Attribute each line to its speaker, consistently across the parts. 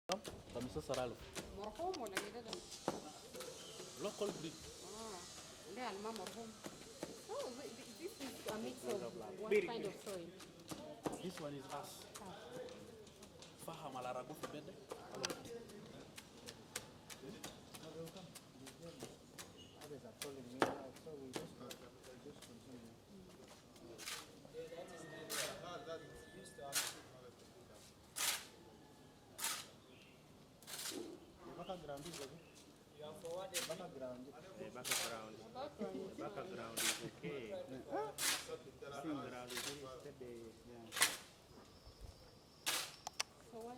Speaker 1: خمسة سرالو
Speaker 2: مرحوم ولا كده ده؟
Speaker 1: local breed.
Speaker 2: ليه الماء مرحوم. Oh, this is a mix of what kind of soil?
Speaker 1: This one is us. Faham ala ragu fi bende.
Speaker 3: The background is okay. Background is very steady. Yeah.
Speaker 2: So what?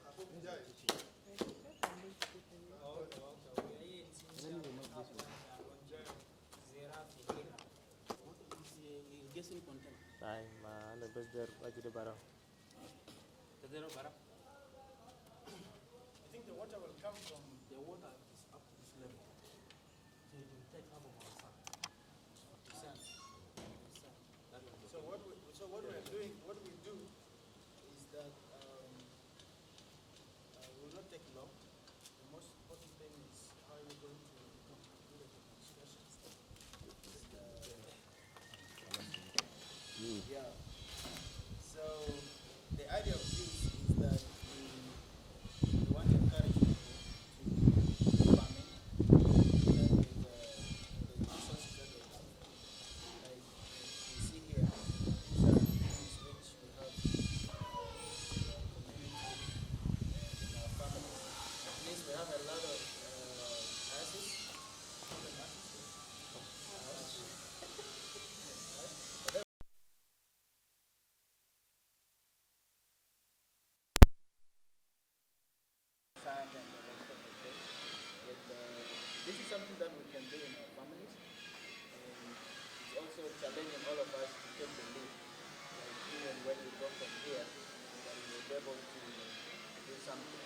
Speaker 1: Irrigation content.
Speaker 3: Ay, mahal bas der aja de barang.
Speaker 1: Tadero bara.
Speaker 4: I think the water will come from.
Speaker 1: The water is up to this level. So it will take half of our sun. Sand. That will
Speaker 4: So what we are doing, what we do is that will not take long. The most important thing is how you're going to do the demonstrations. Yeah. So the idea of this is that we want to encourage people to do farming with the resources that they have. Like you see here, these are things which we have community in our families. At least we have a lot of asses. Sand and the rest of the thing. This is something that we can do in our families. And it's also challenging all of us to take the lead. Like even when we go from here, that we will be able to do something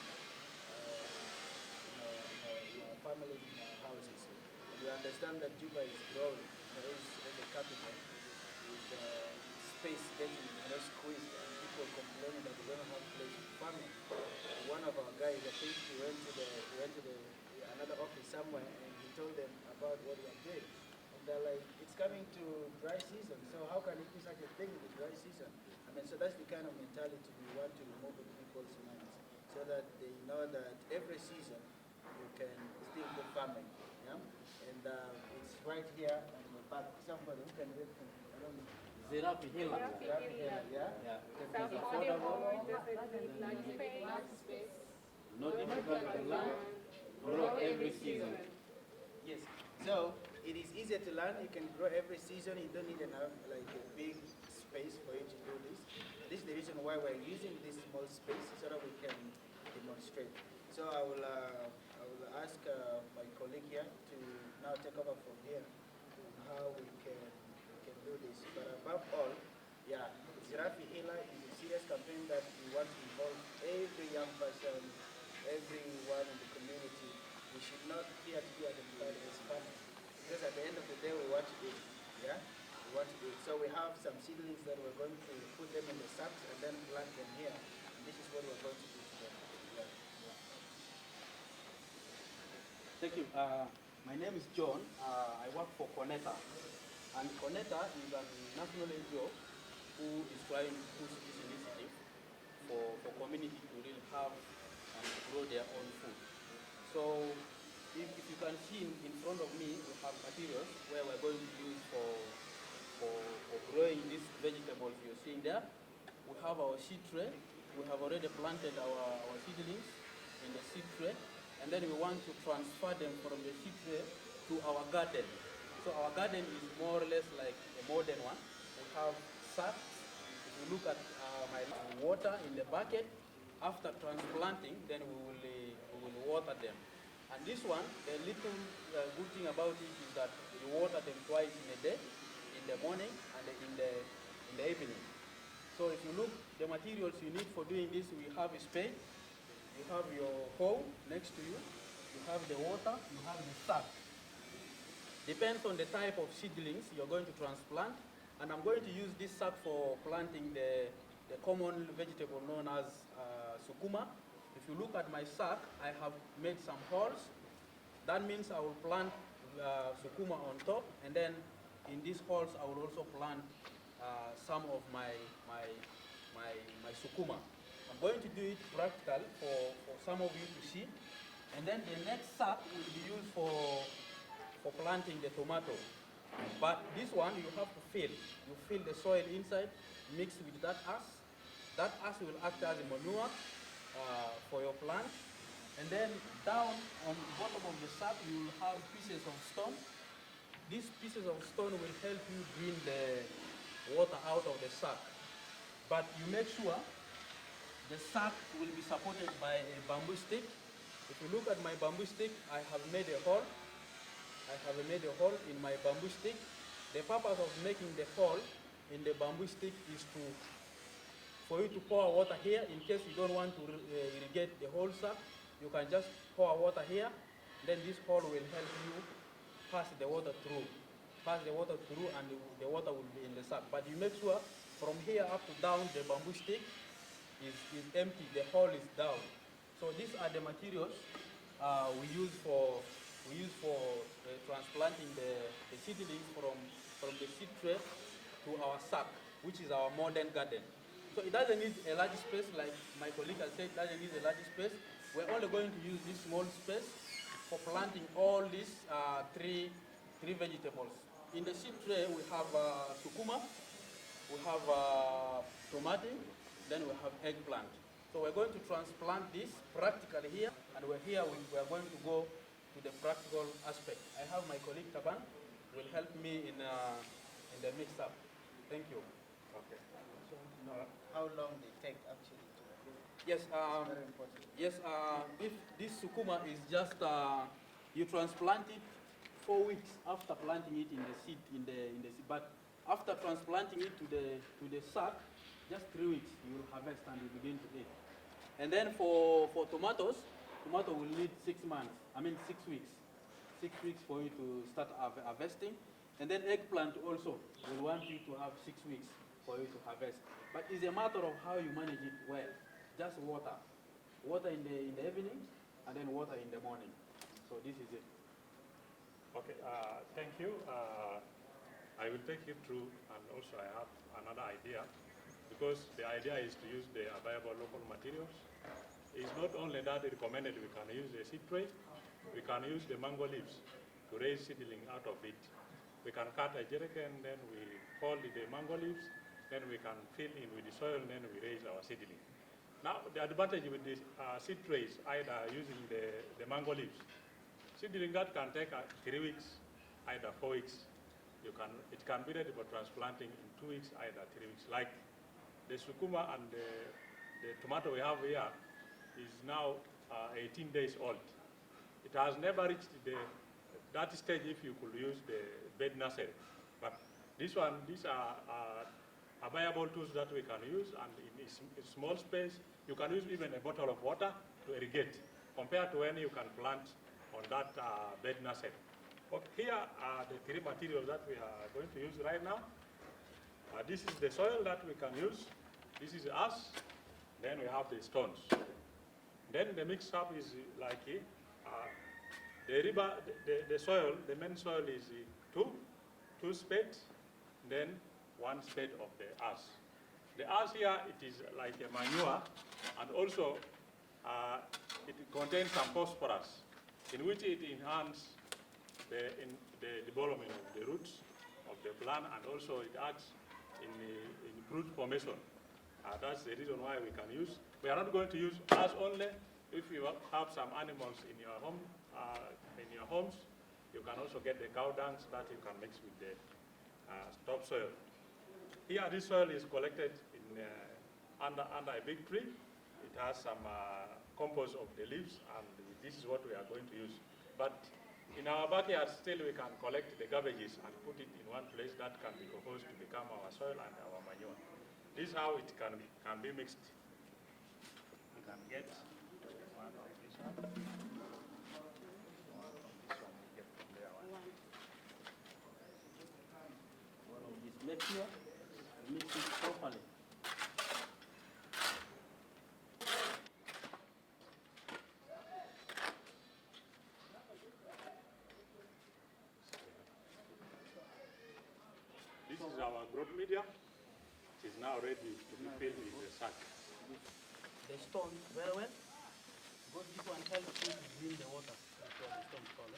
Speaker 4: in our families, in our houses. And we understand that Juba is growing. There is the capital with space getting squeezed and people complaining that they don't have place to farming. One of our guys, I think he went to another office somewhere and he told them about what we are doing. And they're like, it's coming to dry season, so how can it be such a thing in the dry season? I mean, so that's the kind of mentality we want to remove in people's minds, so that they know that every season you can still do farming. Yeah? And it's right here on the back. Somebody who can read from, I don't know.
Speaker 1: Zira fi Hila.
Speaker 4: Zira, yeah?
Speaker 1: Yeah.
Speaker 4: Can be affordable.
Speaker 1: Not difficult to learn. Grow every season.
Speaker 4: Yes. So it is easier to learn. You can grow every season. You don't need enough like a big space for you to do this. This is the reason why we're using this small space so that we can demonstrate. So I will ask my colleague here to now take over from here on how we can do this. But above all, yeah, Zira fi Hila is a serious campaign that we want to involve every young person, everyone in the community. We should not fear to be identified as farmers, because at the end of the day we want to eat. Yeah, we want to eat. So we have some seedlings that we're going to put them in the sacks and then plant them here. And this is what we're going to do today. Yeah.
Speaker 1: Thank you. My name is John. I work for Koneta. And Koneta is a national NGO who is trying to push this initiative for community to really have and grow their own food. So if you can see in front of me, we have materials where we're going to use for growing these vegetables you're seeing there. We have our seed tray. We have already planted our seedlings in the seed tray. And then we want to transfer them from the seed tray to our garden. So our garden is more or less like a modern one. We have sacks. If you look at my water in the bucket, after transplanting, then we will water them. And this one, the little good thing about it is that you water them twice in a day, in the morning and in the evening. So if you look, the materials you need for doing this, we have a spade, you have your hoe next to you, you have the water, you have the sack. Depends on the type of seedlings you're going to transplant. And I'm going to use this sack for planting the common vegetable known as sukuma If you look at my sack, I have made some holes. That means I will plant sukuma on top, and then in these holes I will also plant some of my sukuma. I'm going to do it practical for some of you to see. And then the next sack will be used for planting the tomato. But this one you have to fill. You fill the soil inside, mix with that ash. That ash will act as a manure for your plant. And then down on the bottom of the sack you will have pieces of stone. These pieces of stone will help you drain the water out of the sack. But you make sure the sack will be supported by a bamboo stick. If you look at my bamboo stick, I have made a hole. I have made a hole in my bamboo stick. The purpose of making the hole in the bamboo stick is for you to pour water here. In case you don't want to irrigate the whole sack, you can just pour water here. Then this hole will help you pass the water through. Pass the water through, and the water will be in the sack. But you make sure from here up to down, the bamboo stick is empty. The hole is down. So these are the materials we use for transplanting the seedlings from the seed tray to our sack, which is our modern garden. So it doesn't need a large space, like my colleague has said. It doesn't need a large space. We're only going to use this small space for planting all these three vegetables. In the seed tray, we have sukuma, we have tomato, then we have eggplant. So we're going to transplant this practically here, and we're are going to go to the practical aspect. I have my colleague Taban will help me in the mix-up. Thank you.
Speaker 3: Okay.
Speaker 4: So, how long they take actually to grow?
Speaker 1: Yes.
Speaker 4: Very important.
Speaker 1: Yes. If this sukuma is just you transplant it 4 weeks after planting it in the seed but after transplanting it to the sack, just 3 weeks you will harvest and you begin to eat. And then for tomatoes, tomato will need 6 months. 6 weeks. 6 weeks for you to start harvesting. And then eggplant also will want you to have 6 weeks for you to harvest. But it's a matter of how you manage it well. Just water. Water in the evening, and then water in the morning. So this is it.
Speaker 5: Okay, thank you. I will take you through, and also I have another idea, because the idea is to use the available local materials. It's not only that recommended we can use the seed tray, we can use the mango leaves to raise seedling out of it. We can cut a jerrycan, then we fold the mango leaves, then we can fill in with the soil, then we raise our seedling. Now, the advantage with this seed trays, either using the mango leaves, seedling that can take 3 weeks, either 4 weeks. It can be ready for transplanting in 2 weeks, either 3 weeks. Like the sukuma and the tomato we have here is now 18 days old. It has never reached that stage if you could use the bed nursery. But these are viable tools that we can use, and in a small space, you can use even a bottle of water to irrigate, compared to when you can plant on that bed nursery. But here are the 3 materials that we are going to use right now. This is the soil that we can use. This is ash. Then we have the stones. Then the mix-up is like the soil, the main soil is 2 spades, then 1 spade of the ash. The ash here, it is like a manure, and also it contains some phosphorus, in which it enhances the development of the roots of the plant, and also it acts in root formation. That's the reason why we can use. We are not going to use ash only. If you have some animals in your home, homes, you can also get the cow dung that you can mix with the topsoil. Here, this soil is collected under a big tree. It has some compost of the leaves, and this is what we are going to use. But in our backyard, still we can collect the garbages and put it in one place that can be composed to become our soil and our manure. This is how it can be mixed. You can get one of this one. One of this one we get from there.
Speaker 1: One of these. Make sure you mix it properly.
Speaker 5: broad media. It is now ready to be filled with the sack.
Speaker 1: The stone very well. Because this one helps you to drain the water. That's what the stone is called.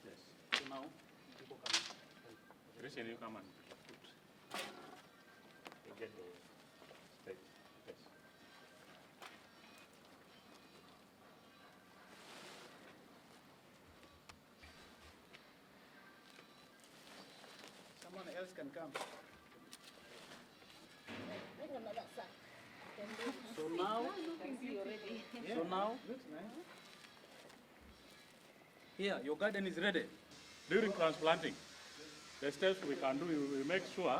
Speaker 5: Yes.
Speaker 1: So now, people can help.
Speaker 5: Christian, you come and put. You get the stake. Yes.
Speaker 4: Someone else can come.
Speaker 1: So now, so now,
Speaker 4: Looks nice.
Speaker 1: here, your garden is ready.
Speaker 5: During transplanting, the steps we can do, we make sure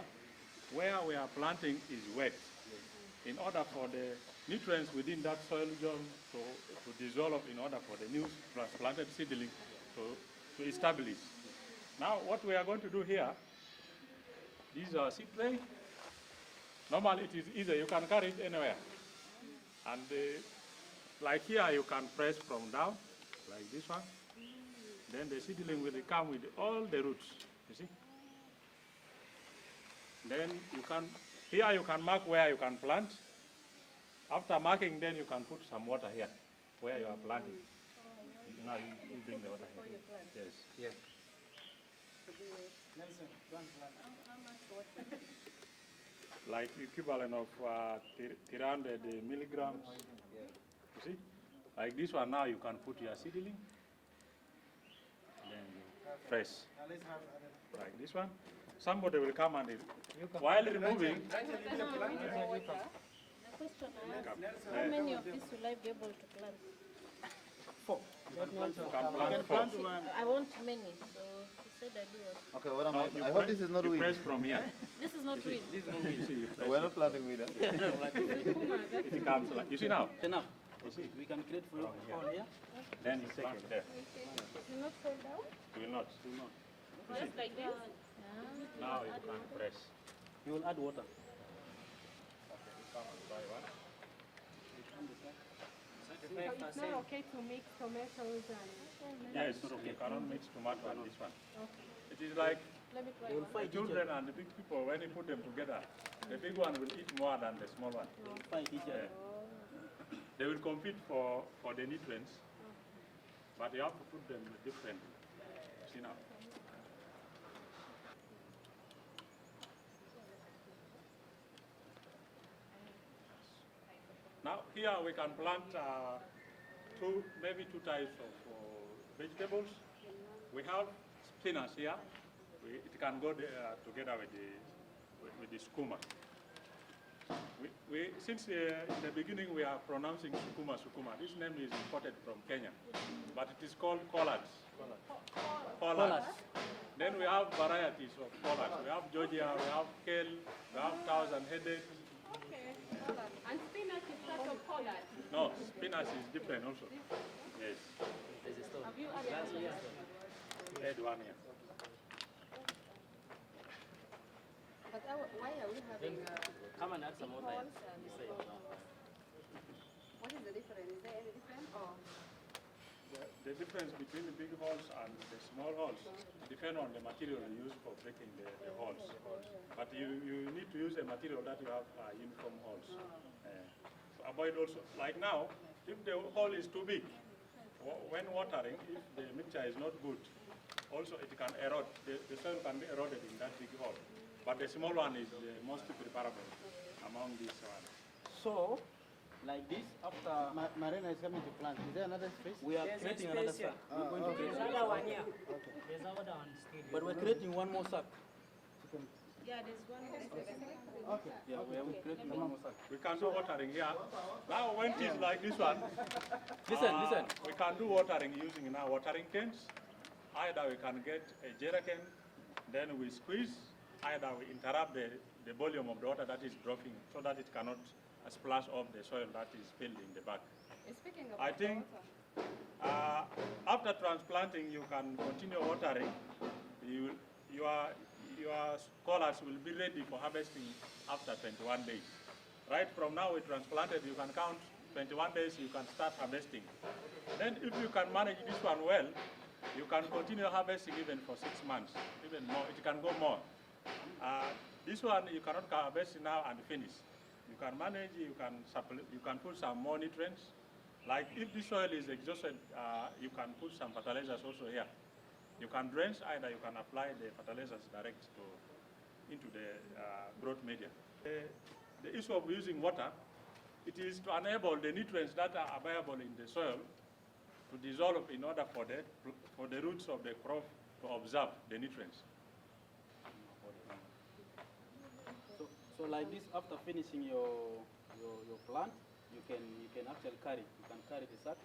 Speaker 5: where we are planting is wet in order for the nutrients within that soil zone to dissolve in order for the new transplanted seedling to establish. Now what we are going to do here, these are seed tray. Normally it is easy, you can carry it anywhere. And like here you can press from down, like this one. Then the seedling will come with all the roots, you see. Then you can, here you can mark where you can plant. After marking, then you can put some water here, where you are planting. Now you bring the water here. Yes.
Speaker 1: Yes.
Speaker 4: Nelson, go and plant.
Speaker 5: Like equivalent of 300 milligrams. You see? Like this one now you can put your seedling. Then you press.
Speaker 4: Now let's have other.
Speaker 5: Like this one. Somebody will come and while removing,
Speaker 2: How many of these will I be able to plant?
Speaker 1: 4.
Speaker 5: you can
Speaker 4: You
Speaker 5: plant
Speaker 4: can
Speaker 5: 4.
Speaker 4: plant one.
Speaker 2: I want many, so he said I do it.
Speaker 6: Okay, what am
Speaker 5: No,
Speaker 6: I hope this is not
Speaker 5: you
Speaker 6: weed.
Speaker 5: press from here.
Speaker 2: This is not real.
Speaker 1: This is not
Speaker 5: You see, you press.
Speaker 6: We're not planting weed. Huh?
Speaker 5: It comes like, you see now?
Speaker 1: Enough. You see, we can create for you all here.
Speaker 5: Then you plant there.
Speaker 2: It will not fall down?
Speaker 5: You will not.
Speaker 2: Just like this?
Speaker 5: Now you can press.
Speaker 1: You will add water.
Speaker 2: So it's not okay to mix tomatoes and...
Speaker 5: Yes, you cannot mix tomato and this one.
Speaker 2: Okay.
Speaker 5: It is like
Speaker 2: Let me try
Speaker 1: They will
Speaker 2: one.
Speaker 5: the
Speaker 1: fight each
Speaker 5: children
Speaker 1: other.
Speaker 5: and the big people, when you put them together, the big one will eat more than the small one.
Speaker 1: They will fight each other.
Speaker 5: They will compete for the nutrients, but you have to put them different. See now. Now here we can plant maybe two types of vegetables. We have spinach here. It can go together with the skuma. Since in the beginning we are pronouncing sukuma. This name is imported from Kenya, but it is called collards. Collards. Then we have varieties of collards. We have Georgia, we have kale, we have thousand-headed.
Speaker 2: Okay. And spinach is part of collard.
Speaker 5: No, spinach is different also. Yes.
Speaker 2: Have you added
Speaker 5: Add one here.
Speaker 2: But why are we having
Speaker 1: Come and add some water.
Speaker 2: balls and what is the difference? Is there any difference? Or
Speaker 5: The difference between the big holes and the small holes depend on the material you use for breaking the holes. But you need to use a material that you have uniform holes. To avoid also, like now, if the hole is too big, when watering, if the mixture is not good, also it can erode. The soil can be eroded in that big hole. But the small one is the most preferable among these ones.
Speaker 1: So, like this, after
Speaker 4: Marina is coming to plant. Is there another space?
Speaker 1: we are creating another sack. We're going to create
Speaker 7: Another one here.
Speaker 4: Okay.
Speaker 7: There's another one still.
Speaker 1: But we're creating one more sack.
Speaker 2: yeah, there's one more.
Speaker 4: Okay.
Speaker 1: Yeah, we are creating one more sack.
Speaker 5: We can do watering here. Now when it is like this one,
Speaker 1: Listen.
Speaker 5: we can do watering using now watering cans. Either we can get a jerrycan, then we squeeze. Either we interrupt the volume of the water that is dropping so that it cannot splash off the soil that is filled in the bag.
Speaker 2: Speaking of
Speaker 5: I think after transplanting, you can continue watering. Your collards will be ready for harvesting after 21 days. Right from now we transplanted, you can count 21 days, you can start harvesting. Then if you can manage this one well, you can continue harvesting even for 6 months, even more. It can go more. This one, you cannot harvest now and finish. You can manage, you can put some more nutrients. Like if the soil is exhausted, you can put some fertilizers also here. You can drench, either you can apply the fertilizers direct into the growth media. The issue of using water, it is to enable the nutrients that are available in the soil to dissolve in order for the roots of the crop to absorb the nutrients.
Speaker 1: So like this, after finishing your plant, you can actually carry the sack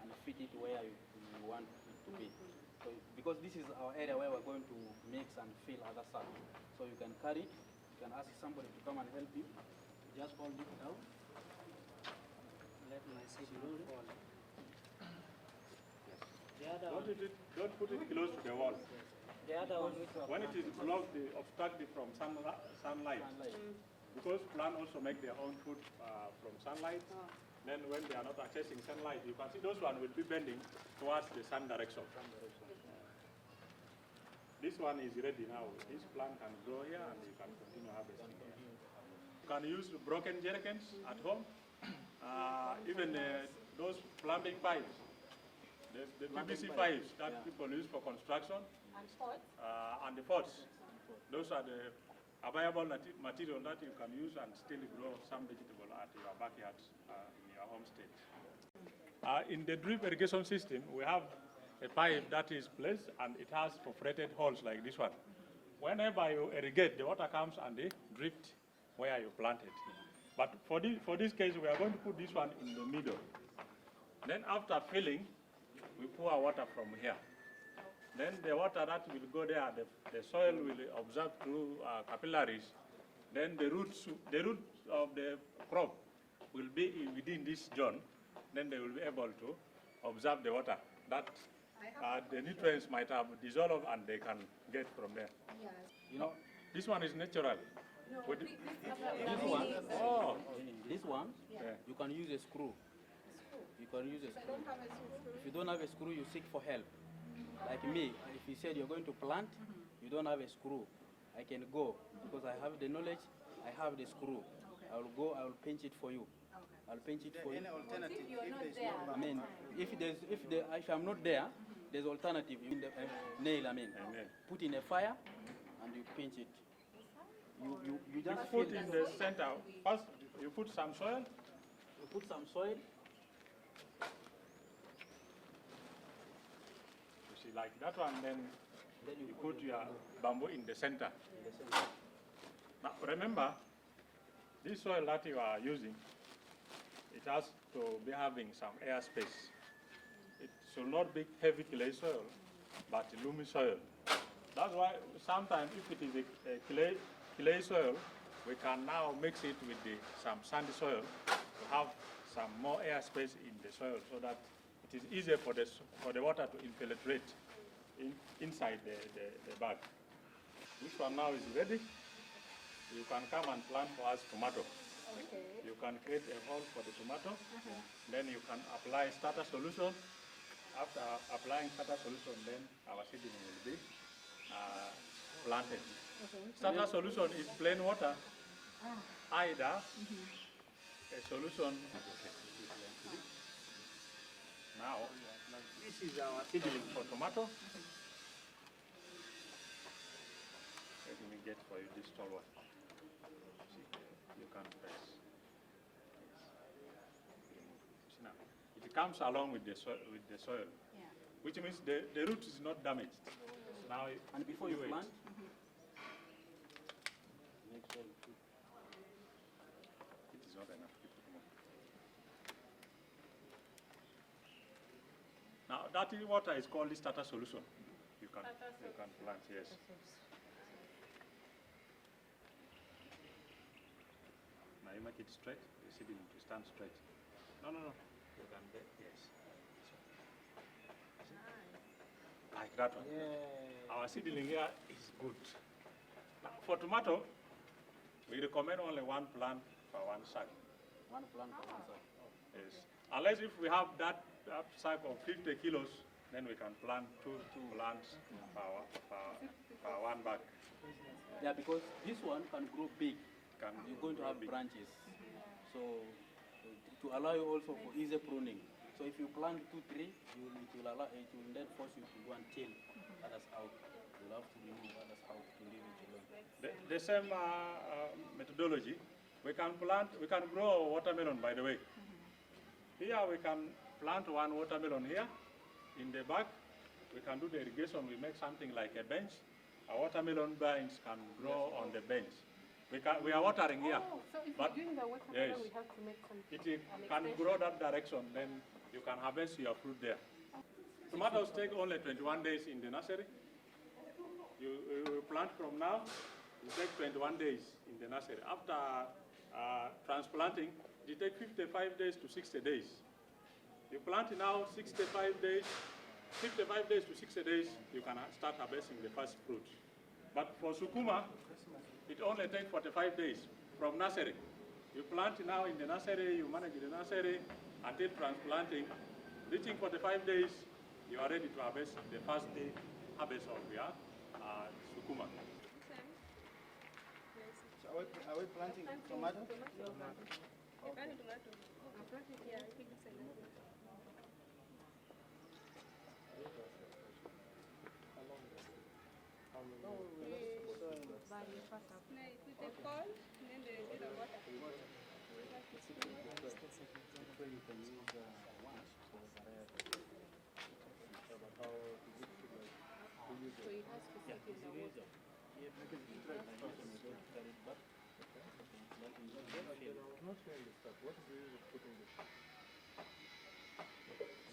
Speaker 1: and fit it where you want it to be. So because this is our area where we're going to mix and fill other sacks, so you can carry it. You can ask somebody to come and help you. Just hold it down.
Speaker 3: Let my seed fall.
Speaker 5: Don't put it close to the wall.
Speaker 3: The other one which was
Speaker 5: When it is blocked, they obstruct it from sunlight. Because plants also make their own food from sunlight. Then when they are not accessing sunlight, you can see those one will be bending towards the sun direction. This one is ready now. This plant can grow here and you can continue harvesting here. You can use broken jerrycans at home. Even those plumbing pipes, the PVC pipes that people use for construction.
Speaker 2: And pots?
Speaker 5: And the pots. Those are the available material that you can use and still grow some vegetable at your backyard in your homestead. In the drip irrigation system, we have a pipe that is placed and it has perforated holes like this one. Whenever you irrigate, the water comes and they drift where you planted. But for this case, we are going to put this one in the middle. Then after filling, we pour water from here. Then the water that will go there, the soil will absorb through capillaries. Then the roots of the crop will be within this zone. Then they will be able to absorb the water that the nutrients might have dissolved and they can get from there.
Speaker 2: Yes.
Speaker 1: You know,
Speaker 5: This one is natural.
Speaker 2: No,
Speaker 5: What-
Speaker 2: this
Speaker 1: this one,
Speaker 2: Yeah.
Speaker 1: you can use a screw. You can use a
Speaker 2: I
Speaker 1: screw.
Speaker 2: don't have a screw.
Speaker 1: If you don't have a screw, you seek for help. Like me, if you said you're going to plant, you don't have a screw, I can go because I have the knowledge, I have the screw.
Speaker 2: Okay.
Speaker 1: I will go, I will pinch it for you.
Speaker 2: Okay.
Speaker 1: I'll pinch it for you.
Speaker 4: Any alternative
Speaker 2: If you're
Speaker 4: if
Speaker 2: not
Speaker 4: there's
Speaker 2: there.
Speaker 4: no
Speaker 1: I mean, if I'm not there, there's alternative. In the nail,
Speaker 5: Amen.
Speaker 1: put in a fire and you pinch it. You
Speaker 5: You
Speaker 1: just
Speaker 5: put
Speaker 1: feel
Speaker 5: in the center. First, you put some soil.
Speaker 1: you put some soil.
Speaker 5: You see, like that one. Then
Speaker 1: Then
Speaker 5: you put your bamboo in the center.
Speaker 1: in the center.
Speaker 5: Now remember, this soil that you are using, it has to be having some air space. It should not be heavy clay soil, but loamy soil. That's why sometimes if it is a clay soil, we can now mix it with some sandy soil to have some more air space in the soil so that it is easier for the water to infiltrate inside the bag. This one now is ready. You can come and plant for us tomato.
Speaker 2: Okay.
Speaker 5: You can create a hole for the tomato. Then you can apply starter solution. After applying starter solution, then our seedling will be planted. Starter solution is plain water. Either a solution. Now, this is our seedling for tomato. Let me get for you this tall one. See, you can press. See now, it comes along with the soil,
Speaker 2: Yeah.
Speaker 5: which means the root is not damaged. Now,
Speaker 1: And before you
Speaker 5: wait.
Speaker 1: plant, make sure you put
Speaker 5: It is not enough. Keep it more. Now, that water is called the starter solution. You can plant, yes. Now you make it straight, the seedling to stand straight. No. You can get, yes. Like that one. Our seedling here is good. Now, for tomato, we recommend only one plant for one sack.
Speaker 1: one plant for one side.
Speaker 5: Yes. Unless if we have that sack of 50 kilos, then we can plant two plants per one bag.
Speaker 1: Yeah, because this one can grow big. You're going to
Speaker 5: grow
Speaker 1: have
Speaker 5: big.
Speaker 1: branches. So to allow you also for easy pruning. So if you plant 2, 3, it will then force you to go and till others out. You'll have to remove others out to leave it alone.
Speaker 5: The same methodology. We can grow watermelon, by the way. Here we can plant one watermelon here in the back. We can do the irrigation. We make something like a bench. A watermelon vines can grow on the bench. We are watering here.
Speaker 2: Oh, so if
Speaker 5: but
Speaker 2: you're doing the watermelon,
Speaker 5: yes,
Speaker 2: we have to make some
Speaker 5: it can grow that direction, then you can harvest your fruit there. Tomatoes take only 21 days in the nursery. You plant from now, you take 21 days in the nursery. After transplanting, it takes 55 days to 60 days. You plant now 55 days to 60 days, you can start harvesting the first fruit. But for sukuma, it only takes 45 days from nursery. You plant now in the nursery, you manage the nursery until transplanting. Reaching 45 days, you are ready to harvest the first day harvest of your sukuma.
Speaker 4: So are we planting tomato?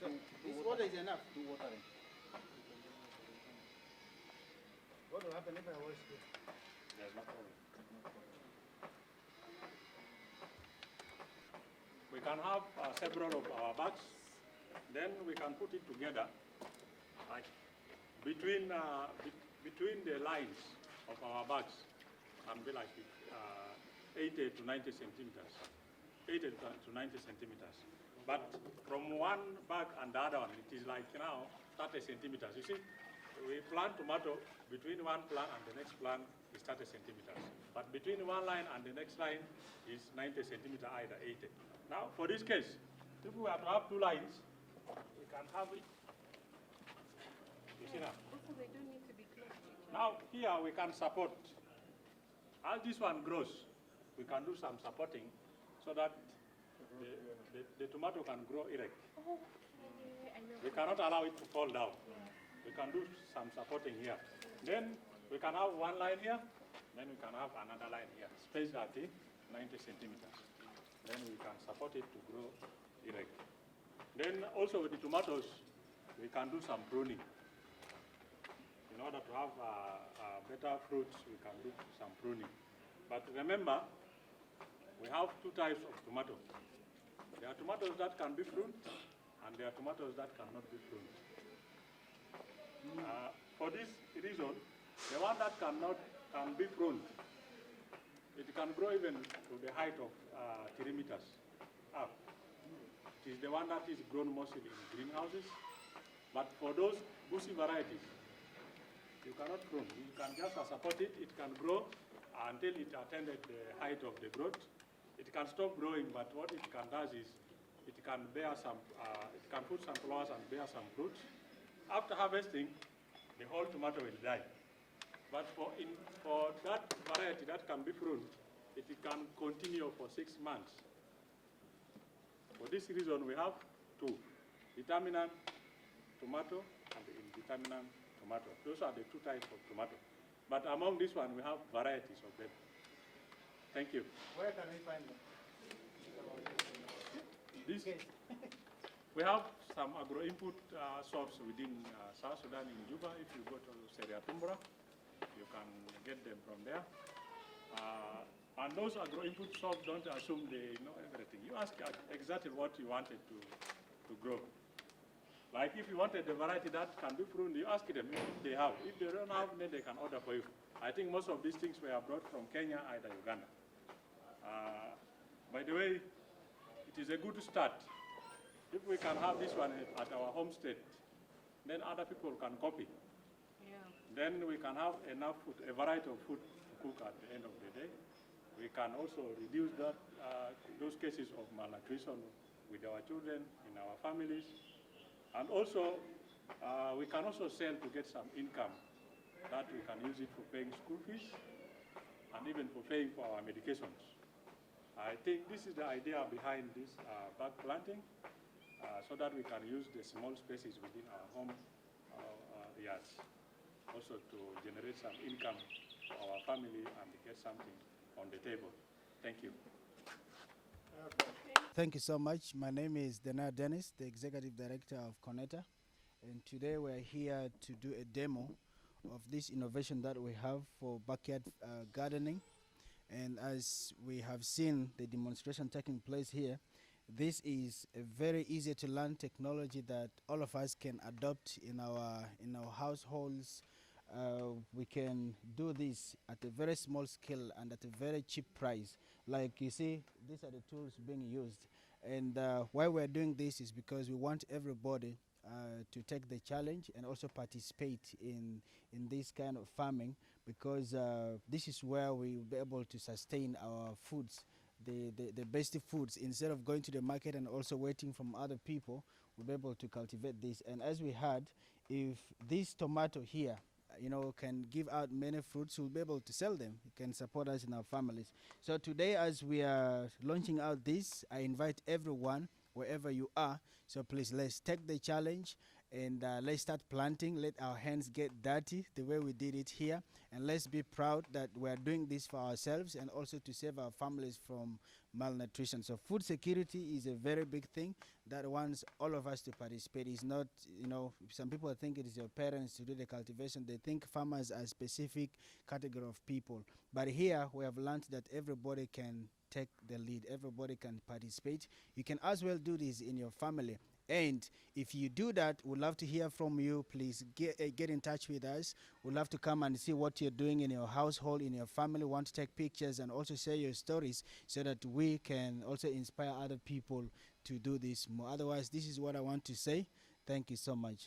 Speaker 4: So this water is enough.
Speaker 1: Do watering.
Speaker 4: What will happen if I wash it?
Speaker 5: There's no problem. We can have several of our bags, then we can put it together, like between the lines of our bags can be like 80 to 90 centimeters, 80 to 90 centimeters. But from one bag and the other one, it is like now 30 centimeters. You see, we plant tomato, between one plant and the next plant is 30 centimeters. But between one line and the next line is 90 centimeters, either 80. Now, for this case, if we have to have two lines, we can have it. You see now?
Speaker 2: Also, they don't need to be close to each other.
Speaker 5: Now, here we can support. As this one grows, we can do some supporting so that the tomato can grow erect.
Speaker 2: Oh, I know.
Speaker 5: We cannot allow it to fall down. We can do some supporting here. Then we can have one line here, then we can have another line here, spaced at 90 centimeters. Then we can support it to grow erect. Then also with the tomatoes, we can do some pruning. In order to have better fruits, we can do some pruning. But remember, we have two types of tomato. There are tomatoes that can be pruned, and there are tomatoes that cannot be pruned. For this reason, the one that can be pruned, it can grow even to the height of 3 meters up. It is the one that is grown mostly in greenhouses. But for those bushy varieties, you cannot prune. You can just support it. It can grow until it attained the height of the growth. It can stop growing, but what it can do is it can bear some. It can put some flowers and bear some fruits. After harvesting, the whole tomato will die. But for that variety that can be pruned, it can continue for 6 months. For this reason, we have two: determinant tomato and indeterminate tomato. Those are the two types of tomato. But among this one, we have varieties of them. Thank you.
Speaker 4: Where can we find them?
Speaker 5: This, we have some agro-input shops within South Sudan in Juba. If you go to Zira, you can get them from there. And those agro-input shops don't assume they know everything. You ask exactly what you wanted to grow. Like if you wanted the variety that can be pruned, you ask them if they have. If they don't have, then they can order for you. I think most of these things were brought from Kenya, either Uganda. By the way, it is a good start. If we can have this one at our homestead, then other people can copy.
Speaker 2: Yeah.
Speaker 5: Then we can have enough food, a variety of food to cook at the end of the day. We can also reduce that, those cases of malnutrition with our children, in our families. And also, we can also sell to get some income that we can use it for paying school fees and even for paying for our medications. I think this is the idea behind this bag planting, so that we can use the small spaces within our home yards, also to generate some income for our family and get something on the table. Thank you.
Speaker 4: Thank you so much. My name is Denaya, the Executive Director of Koneta. And today we're here to do a demo of this innovation that we have for backyard gardening. And as we have seen the demonstration taking place here, this is a very easy to learn technology that all of us can adopt in our households. We can do this at a very small scale and at a very cheap price. Like you see, these are the tools being used. And why we're doing this is because we want everybody to take the challenge and also participate in this kind of farming, because this is where we will be able to sustain our foods, the best foods. Instead of going to the market and also waiting from other people, we'll be able to cultivate this. And as we heard, if this tomato here, can give out many fruits, we'll be able to sell them. It can support us in our families. So today, as we are launching out this, I invite everyone, wherever you are, so please let's take the challenge and let's start planting. Let our hands get dirty the way we did it here, and let's be proud that we're doing this for ourselves and also to save our families from malnutrition. So food security is a very big thing that wants all of us to participate. It's not, some people think it is your parents to do the cultivation. They think farmers are a specific category of people. But here we have learned that everybody can take the lead. Everybody can participate. You can as well do this in your family. And if you do that, we'd love to hear from you. Please get in touch with us. We'd love to come and see what you're doing in your household, in your family. We want to take pictures and also share your stories so that we can also inspire other people to do this more. Otherwise, this is what I want to say. Thank you so much.